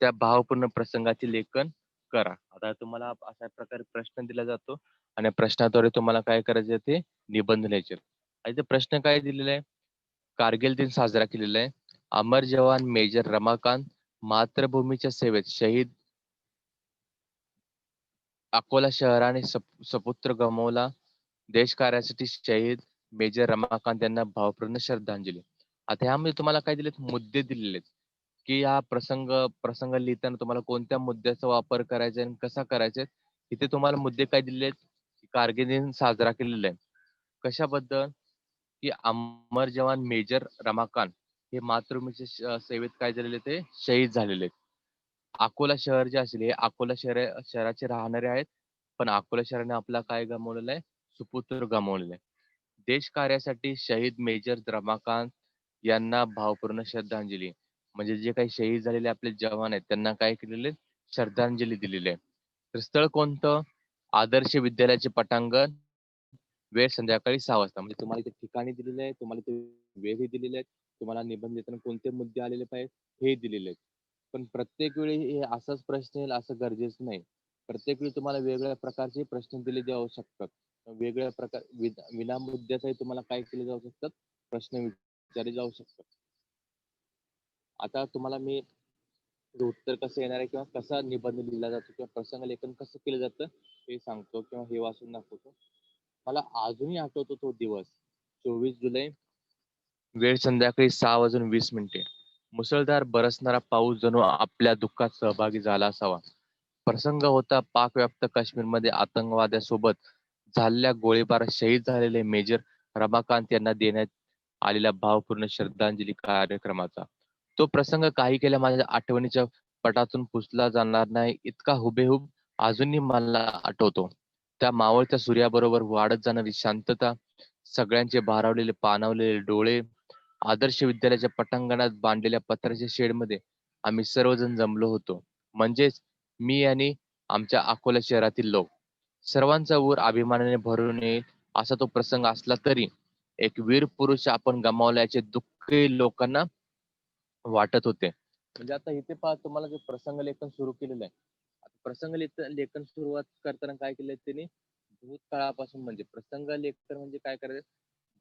त्या भावपूर्ण प्रसंगाचे लेखन करा. आता तुम्हाला अशा प्रकारे प्रश्न दिला जातो आणि प्रश्नाद्वारे तुम्हाला काय करायचे ते निबंध लिहायचे. इथे प्रश्न काय दिलेला आहे कारगिल दिन साजरा केलेला आहे. अमर जवान मेजर रमाकांत मातृभूमीच्या सेवेत शहीद अकोला शहराने सपुत्र गमावला. देश कार्यासाठी शहीद मेजर रमाकांत यांना भावपूर्ण श्रद्धांजली. आता ह्यामध्ये तुम्हाला काय दिलेत मुद्दे दिलेले आहेत की हा प्रसंग लिहिताना तुम्हाला कोणत्या मुद्द्याचा वापर करायचा आणि कसा करायचा इथे तुम्हाला मुद्दे काय दिलेले आहेत कारगिल दिन साजरा केलेला आहे कशाबद्दल की अमर जवान मेजर रमाकांत हे मातृभूमीच्या सेवेत काय झालेले ते शहीद झालेले आहेत. अकोला शहर जे असेल हे अकोला शहराचे राहणारे आहेत पण अकोला शहराने आपला काय गमावलेला आहे सुपुत्र गमावलेला आहे. देश कार्यासाठी शहीद मेजर रमाकांत यांना भावपूर्ण श्रद्धांजली म्हणजे जे काही शहीद झालेले आपले जवान आहेत त्यांना काय केलेले श्रद्धांजली दिलेली आहे. तर स्थळ कोणतं आदर्श विद्यालयाचे पटांगण वेळ संध्याकाळी 6 वाजता म्हणजे तुम्हाला ते ठिकाणी दिलेले आहे तुम्हाला ते वेळही दिलेले आहेत तुम्हाला निबंध देताना कोणते मुद्दे आलेले पाहिजे हे दिलेले आहेत. पण प्रत्येक वेळी हे असाच प्रश्न येईल असं गरजेचं नाही. प्रत्येक वेळी तुम्हाला वेगवेगळ्या प्रकारचे प्रश्न दिले जाऊ शकतात. वेगवेगळ्या प्रकार विना मुद्द्याचाही तुम्हाला काय केले जाऊ शकतात, प्रश्न विचारले जाऊ शकतात. आता तुम्हाला मी उत्तर कसं येणार आहे किंवा कसा निबंध लिहिला जातो किंवा प्रसंग लेखन कसं केलं जातं हे सांगतो किंवा हे वाचून दाखवतो. मला अजूनही आठवतो तो दिवस. 24 जुलै, वेळ संध्याकाळी 6:20. मुसळधार बरसणारा पाऊस जणू आपल्या दुःखात सहभागी झाला असावा. प्रसंग होता पाकव्याप्त काश्मीरमध्ये आतंकवाद्यासोबत झालेल्या गोळीबारात शहीद झालेले मेजर रमाकांत यांना देण्यात आलेल्या भावपूर्ण श्रद्धांजली कार्यक्रमाचा. तो प्रसंग काही केल्या माझ्या आठवणीच्या पटातून पुसला जाणार नाही इतका हुबेहूब अजूनही मला आठवतो. त्या मावळत्या सूर्याबरोबर वाढत जाणारी शांतता, सगळ्यांचे भारावलेले पाणावलेले डोळे, आदर्श विद्यालयाच्या पटांगणात बांधलेल्या पत्र्याच्या शेडमध्ये आम्ही सर्वजण जमलो होतो. म्हणजेच मी आणि आमच्या अकोला शहरातील लोक. सर्वांचा ऊर अभिमानाने भरून येईल असा तो प्रसंग असला तरी एक वीर पुरुष आपण गमावल्याचे दुःखही लोकांना वाटत होते. म्हणजे आता इथे पहा तुम्हाला जे प्रसंग लेखन सुरू केलेलं आहे. आता प्रसंग लेखन सुरुवात करताना काय केलंय त्यांनी भूतकाळापासून म्हणजे प्रसंग लेखन म्हणजे काय करायचं,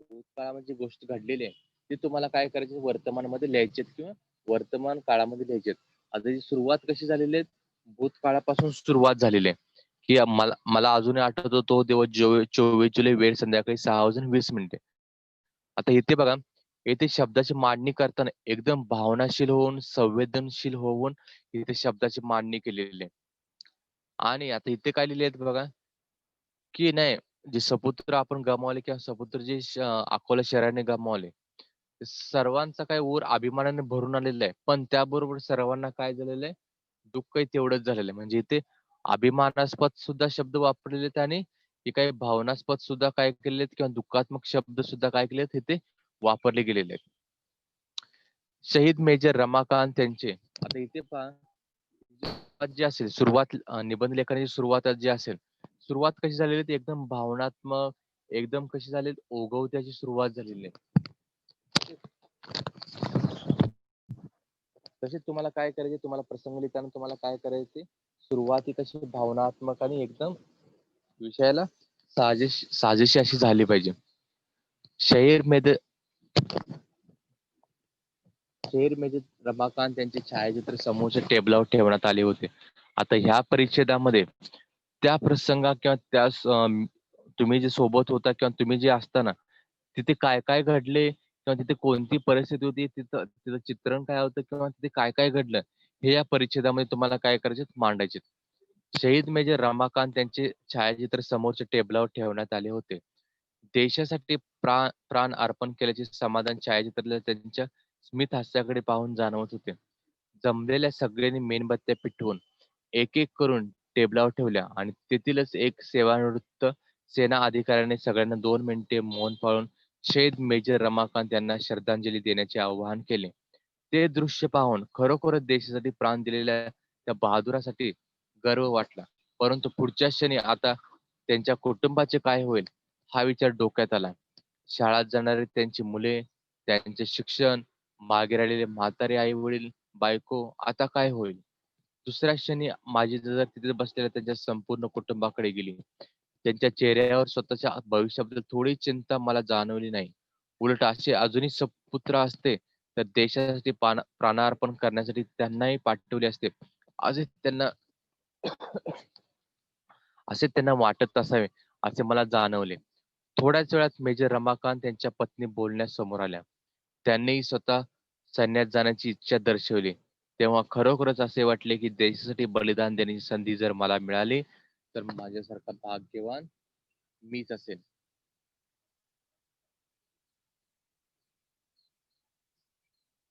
भूतकाळामध्ये जी गोष्ट घडलेली आहे ती तुम्हाला काय करायची वर्तमानामध्ये लिहायची किंवा वर्तमान काळामध्ये लिहायची. आता ही सुरुवात कशी झालेली आहे, भूतकाळापासून सुरुवात झालेली आहे. की मला मला अजूनही आठवतो तो दिवस 24 जुलै, वेळ संध्याकाळी 6:20. आता इथे बघा, येथे शब्दाची मांडणी करताना एकदम भावनाशील होऊन, संवेदनशील होऊन इथे शब्दाची मांडणी केलेली आहे. आणि आता इथे काय लिहिले आहेत बघा, की नाही जे सपुत्र आपण गमावले किंवा सपुत्र जे अकोला शहराने गमावले, ते सर्वांचा काय ऊर अभिमानाने भरून आलेला आहे. पण त्याबरोबर सर्वांना काय झालेलं आहे, दुःखही तेवढंच झालेलं आहे. म्हणजे इथे अभिमानास्पद सुद्धा शब्द वापरलेले आहेत आणि हे काही भावनास्पद सुद्धा काय केलेले आहेत किंवा दुःखात्मक शब्द सुद्धा काय केले आहेत इथे वापरले गेलेले आहेत. शहीद मेजर रमाकांत यांचे आता इथे पहा, सुरुवात जी असेल निबंध लेखनाची सुरुवात जी असेल, सुरुवात कशी झालेली आहे ती एकदम भावनात्मक, एकदम कशी झाली ओघवत्याची सुरुवात झालेली आहे. तसेच तुम्हाला काय करायचे, तुम्हाला प्रसंग लिहिताना तुम्हाला काय करायचे, सुरुवाती कशी भावनात्मक आणि एकदम विषयाला साजेशी अशी झाली पाहिजे. शहीर मेद शहीर मेजर रमाकांत यांचे छायाचित्र समोरच्या टेबलावर ठेवण्यात आले होते. आता ह्या परिच्छेदामध्ये त्या प्रसंगा किंवा तुम्ही जे सोबत होता किंवा तुम्ही जे असताना तिथे काय काय घडले किंवा तिथे कोणती परिस्थिती होती, तिथं तिथं चित्रण काय होतं किंवा तिथे काय काय घडलं हे या परिच्छेदामध्ये तुम्हाला काय करायचे मांडायचे. शहीद मेजर रमाकांत यांचे छायाचित्र समोरच्या टेबलावर ठेवण्यात आले होते. देशासाठी प्राण अर्पण केल्याचे समाधान छायाचित्रातल्या त्यांच्या स्मित हास्याकडे पाहून जाणवत होते. जमलेल्या सगळ्यांनी मेणबत्त्या पेटवून एक एक करून टेबलावर ठेवल्या आणि तेथीलच एक सेवानिवृत्त सेना अधिकाऱ्याने सगळ्यांना 2 मिनिटे मौन पाळून शहीद मेजर रमाकांत यांना श्रद्धांजली देण्याचे आवाहन केले. ते दृश्य पाहून खरोखरच देशासाठी प्राण दिलेल्या त्या बहादुरासाठी गर्व वाटला. परंतु पुढच्या क्षणी आता त्यांच्या कुटुंबाचे काय होईल हा विचार डोक्यात आला. शाळेत जाणारी त्यांची मुले, त्यांचे शिक्षण, मागे राहिलेले म्हातारे आई-वडील, बायको आता काय होईल? दुसऱ्या क्षणी माझी नजर तिथे बसलेल्या त्यांच्या संपूर्ण कुटुंबाकडे गेली. त्यांच्या चेहऱ्यावर स्वतःच्या भविष्याबद्दल थोडी चिंता मला जाणवली नाही. उलट असे अजूनही सत्पुत्र असते, तर देशासाठी प्राणार्पण करण्यासाठी त्यांनाही पाठवले असते. असे त्यांना असे त्यांना वाटत असावे, असे मला जाणवले. थोड्याच वेळात मेजर रमाकांत यांच्या पत्नी बोलण्यास समोर आल्या. त्यांनीही स्वतः सैन्यात जाण्याची इच्छा दर्शवली. तेव्हा खरोखरच असे वाटले, की देशासाठी बलिदान देण्याची संधी जर मला मिळाली, तर माझ्यासारखा भाग्यवान मीच असेल.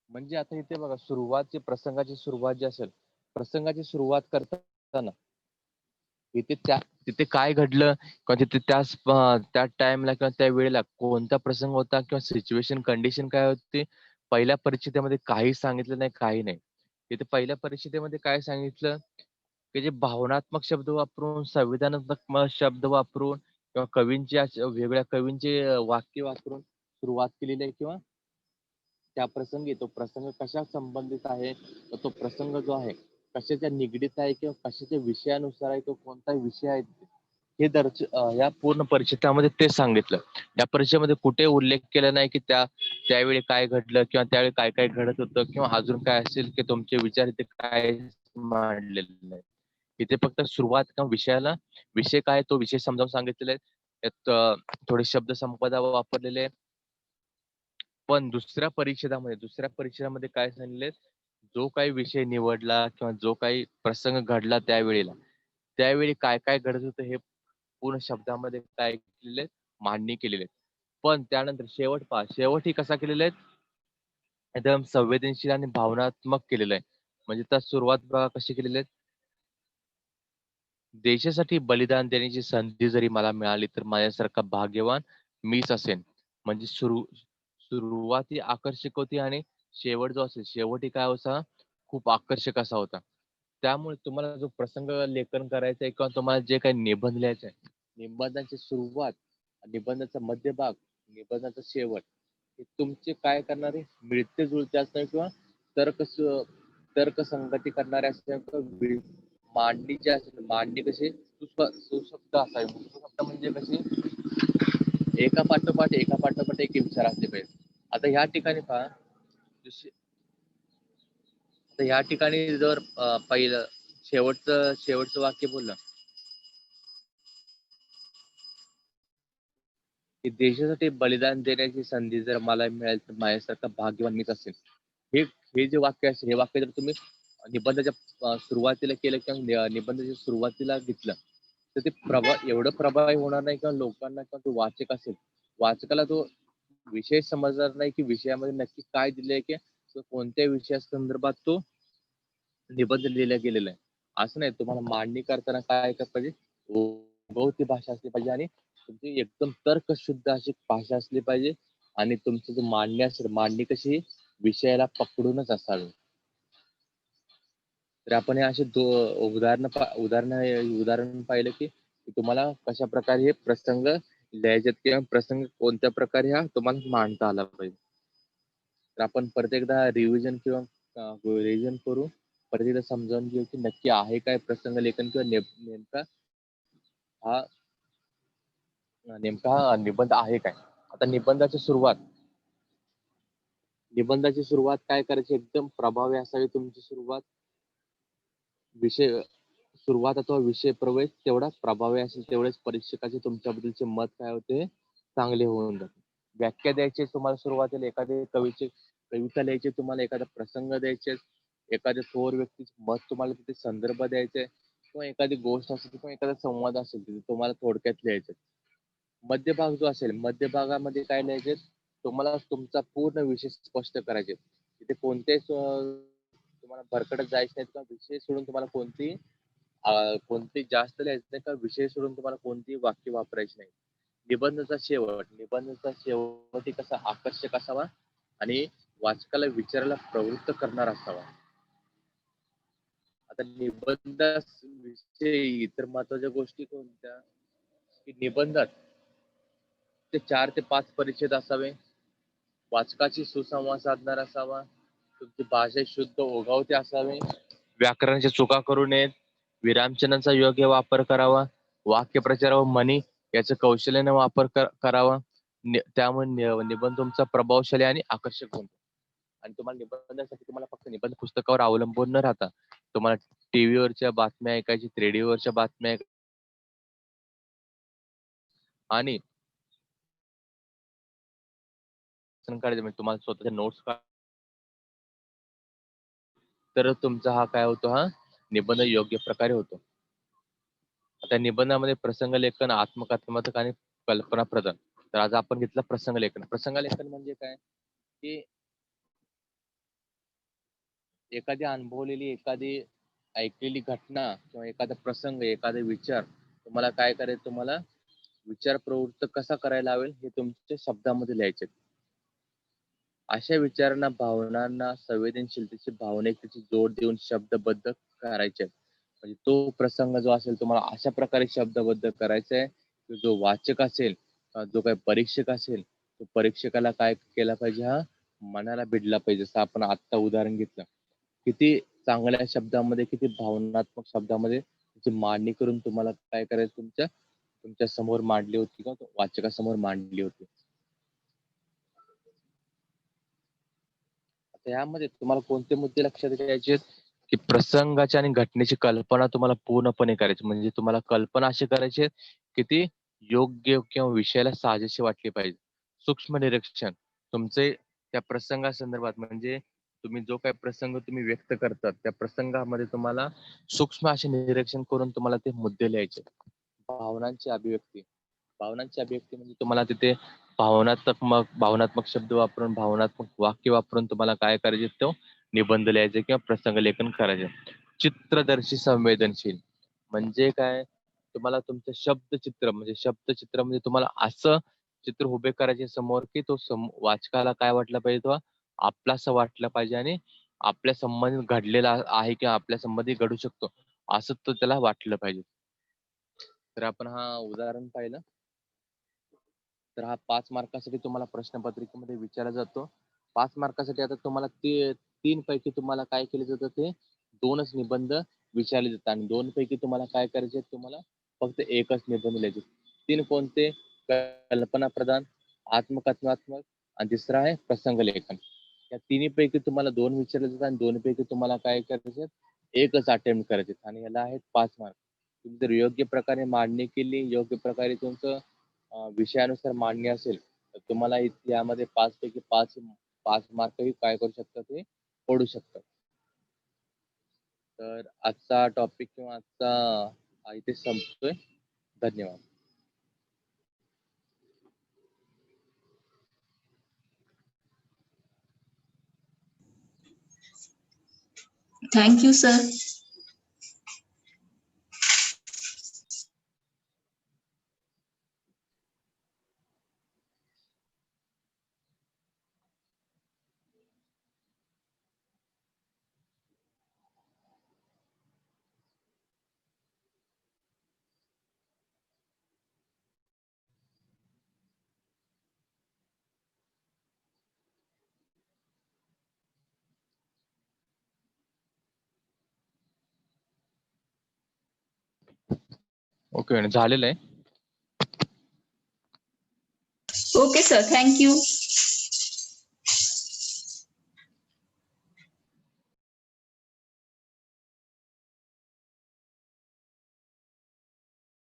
म्हणजे आता इथे बघा प्रसंगाची सुरुवात जी असेल, प्रसंगाची सुरुवात करताना तिथे काय घडलं किंवा तिथे त्या टाइमला किंवा त्या वेळेला कोणता प्रसंग होता किंवा सिच्युएशन कंडिशन काय होती, पहिल्या परिचितेमध्ये काही सांगितलं नाही, काही नाही. तिथे पहिल्या परिचितेमध्ये काय सांगितलं, की जे भावनात्मक शब्द वापरून, संविधानात्मक शब्द वापरून किंवा वेगवेगळ्या कवींचे वाक्य वापरून सुरुवात केलेली आहे किंवा त्या प्रसंगी तो प्रसंग कशा संबंधित आहे, तर तो प्रसंग जो आहे कशाच्या निगडीत आहे किंवा कशाच्या विषयानुसार आहे, तो कोणता विषय आहे या पूर्ण परिचितामध्ये तेच सांगितलं. या परिचयामध्ये कुठे उल्लेख केला नाही की त्यावेळी काय घडलं किंवा त्यावेळी काय काय घडत होतं किंवा अजून काय असेल की तुमचे विचार इथे काय मांडलेले नाही. इथे फक्त सुरुवात किंवा विषय काय तो विषय समजावून सांगितलेले आहे. त्यात थोडे शब्द संपदा वापरलेले आहे. पण दुसऱ्या परिच्छेदामध्ये काय सांगितले, जो काही विषय निवडला किंवा जो काही प्रसंग घडला त्यावेळी काय काय घडत होतं हे पूर्ण शब्दामध्ये काय केलेले आहेत, मांडणी केलेली आहे. पण त्यानंतर शेवट पहा, शेवट ही कसा केलेला आहे, एकदम संवेदनशील आणि भावनात्मक केलेलं आहे. म्हणजे त्या सुरुवात बघा कशी केलेली आहे, देशासाठी बलिदान देण्याची संधी जरी मला मिळाली तर माझ्यासारखा भाग्यवान मीच असेन. म्हणजे सुरुवात ही आकर्षक होती आणि शेवट जो असेल शेवटही काय होता, खूप आकर्षक असा होता. त्यामुळे तुम्हाला जो प्रसंग लेखन करायचा आहे किंवा तुम्हाला जे काही निबंध लिहायचा आहे, निबंधाची सुरुवात, निबंधाचा मध्यभाग, निबंधाचा शेवट हे तुमचे काय करणारे मिळते-जुळते असणार किंवा तर्क तर्कसंगती करणारे असणार किंवा मांडणी जी असेल मांडणी कशी सुशब्द असावी. सुशब्द म्हणजे कशी एका पाठोपाठ एक विचार असले पाहिजे. आता ह्या ठिकाणी पहा, जसे आता ह्या ठिकाणी जर पहिलं शेवटचं वाक्य बोललं की देशासाठी बलिदान देण्याची संधी जर मला मिळाली तर माझ्यासारखा भाग्यवान मीच असेल. हे हे जे वाक्य असेल हे वाक्य जर तुम्ही निबंधाच्या सुरुवातीला केलं किंवा निबंधाच्या सुरुवातीला घेतलं तर ते एवढं प्रभावी होणार नाही किंवा लोकांना किंवा तो वाचक असेल वाचकाला तो विषय समजणार नाही की विषयामध्ये नक्की काय दिलंय की कोणत्या विषयासंदर्भात तो निबंध लिहिला गेलेला आहे. असं नाही, तुम्हाला मांडणी करताना काय करायला पाहिजे, ओघवती भाषा असली पाहिजे आणि तुमची एकदम तर्कशुद्ध अशी भाषा असली पाहिजे आणि तुमची जी मांडणी असेल मांडणी कशी विषयाला पकडूनच असावी. तर आपण हे असे उदाहरण पाहिलं की तुम्हाला कशा प्रकारे हे प्रसंग लिहायचे किंवा प्रसंग कोणत्या प्रकारे हा तुम्हाला मांडता आला पाहिजे. तर आपण परत एकदा रिव्हिजन किंवा रिव्हिजन करू, परत एकदा समजावून घेऊ की नक्की आहे काय प्रसंग लेखन किंवा हा नेमका हा निबंध आहे काय. आता निबंधाची सुरुवात काय करायची, एकदम प्रभावी असावी तुमची सुरुवात. विषय सुरुवात अथवा विषय प्रवेश तेवढा प्रभावी असेल तेवढेच परीक्षकाचे तुमच्याबद्दलचे मत काय होते, चांगले होऊन जाते. व्याख्या द्यायची तुम्हाला सुरुवातीला, एखादी कविता लिहायची, तुम्हाला एखादा प्रसंग द्यायचे, एखाद्या थोर व्यक्तीचे मत तुम्हाला तिथे संदर्भ द्यायचे किंवा एखादी गोष्ट असेल किंवा एखादा संवाद असेल तिथे तुम्हाला थोडक्यात लिहायचे. मध्यभाग जो असेल मध्यभागामध्ये काय लिहायचे, तुम्हाला तुमचा पूर्ण विषय स्पष्ट करायचे. तिथे कोणतेच तुम्हाला भरकटत जायचं नाही किंवा विषय सोडून तुम्हाला कोणती जास्त लिहायचं नाही किंवा विषय सोडून तुम्हाला कोणतीही वाक्य वापरायची नाही. निबंधाचा शेवट ही कसा आकर्षक असावा आणि वाचकाला विचारायला प्रवृत्त करणार असावा. आता निबंधाविषयी इतर महत्वाच्या गोष्टी कोणत्या, की निबंधात ते 4 ते 5 परिच्छेद असावे, वाचकाची सुसंवाद साधणार असावा, तुमची भाषा शुद्ध ओघवते असावी, व्याकरणाच्या चुका करू नयेत, विरामचिन्हांचा योग्य वापर करावा, वाक्यप्रचार व म्हणी याचा कौशल्याने वापर करावा. त्यामुळे निबंध तुमचा प्रभावशाली आणि आकर्षक होतो. आणि तुम्हाला निबंधासाठी तुम्हाला फक्त निबंध पुस्तकावर अवलंबून न राहता तुम्हाला टीव्हीवरच्या बातम्या ऐकायची, रेडिओवरच्या बातम्या आणि काढायचे म्हणजे तुम्हाला स्वतःच्या नोट्स तर तुमचा हा काय होतो, हा निबंध योग्य प्रकारे होतो. आता निबंधामध्ये प्रसंग लेखन, आत्मकथनात्मक आणि कल्पना प्रदान. तर आज आपण घेतलं प्रसंग लेखन. प्रसंग लेखन म्हणजे काय, की एखादी अनुभवलेली, एखादी ऐकलेली घटना किंवा एखादा प्रसंग, एखादा विचार तुम्हाला काय करायचं, तुम्हाला विचार प्रवृत्त कसा करायला हवेल हे तुमच्या शब्दामध्ये लिहायचे. अशा विचारांना, भावनांना, संवेदनशीलतेची, भावनिकतेची जोड देऊन शब्दबद्ध करायचे. म्हणजे तो प्रसंग जो असेल तुम्हाला अशा प्रकारे शब्दबद्ध करायचा आहे की जो वाचक असेल, जो काही परीक्षक असेल, तो परीक्षकाला काय केला पाहिजे, हा मनाला भिडला पाहिजे. जसं आपण आत्ता उदाहरण घेतलं, किती चांगल्या शब्दामध्ये, किती भावनात्मक शब्दामध्ये त्याची मांडणी करून तुम्हाला काय करायचं, तुमच्या तुमच्या समोर मांडली होती किंवा वाचकासमोर मांडली होती. आता यामध्ये तुम्हाला कोणते मुद्दे लक्षात घ्यायचे आहेत, की प्रसंगाची आणि घटनेची कल्पना तुम्हाला पूर्णपणे करायची. म्हणजे तुम्हाला कल्पना अशी करायची आहे, की ती योग्य किंवा विषयाला साजेशी वाटली पाहिजे. सूक्ष्म निरीक्षण तुमचे त्या प्रसंगासंदर्भात म्हणजे तुम्ही जो काही प्रसंग तुम्ही व्यक्त करतात, त्या प्रसंगामध्ये तुम्हाला सूक्ष्म असे निरीक्षण करून तुम्हाला ते मुद्दे लिहायचे. भावनांची अभिव्यक्ती. भावनांची अभिव्यक्ती म्हणजे तुम्हाला तिथे भावनात्मक शब्द वापरून, भावनात्मक वाक्य वापरून तुम्हाला काय करायचे तो निबंध लिहायचे किंवा प्रसंग लेखन करायचे. चित्रदर्शी संवेदनशील म्हणजे काय? तुम्हाला तुमचं शब्दचित्र म्हणजे तुम्हाला असं चित्र उभे करायचे समोर, की तो वाचकाला काय वाटलं पाहिजे, तो आपलासा वाटला पाहिजे आणि आपल्या संबंधित घडलेला आहे किंवा आपल्या संबंधित घडू शकतो, असं तो त्याला वाटलं पाहिजे. तर आपण हा उदाहरण पाहिलं. तर हा 5 मार्कासाठी तुम्हाला प्रश्नपत्रिकेमध्ये विचारला जातो. 5 मार्कासाठी आता तुम्हाला ते 3 पैकी तुम्हाला काय केलं जातं, ते 2च निबंध विचारले जातात आणि 2 पैकी तुम्हाला काय करायचे आहेत, तुम्हाला फक्त 1च निबंध लिहायचे. 3 कोणते? कल्पनाप्रधान, आत्मकथनात्मक आणि तिसरा आहे प्रसंग लेखन. या तिन्ही पैकी तुम्हाला 2 विचारले जातात आणि 2 पैकी तुम्हाला काय करायचे, 1च अटेम्प्ट करायचे आणि याला आहेत 5 मार्क. तुम्ही जर योग्य प्रकारे मांडणी केली, योग्य प्रकारे तुमचं विषयानुसार मांडणी असेल, तर तुम्हाला यामध्ये 5 पैकी 5 मार्कही काय करू शकतात, ते पडू शकतात. तर आजचा टॉपिक किंवा आजचा इथे संपतोय. धन्यवाद. Thank you, sir. ओके झालेलं आहे. Okay, sir. Thank you.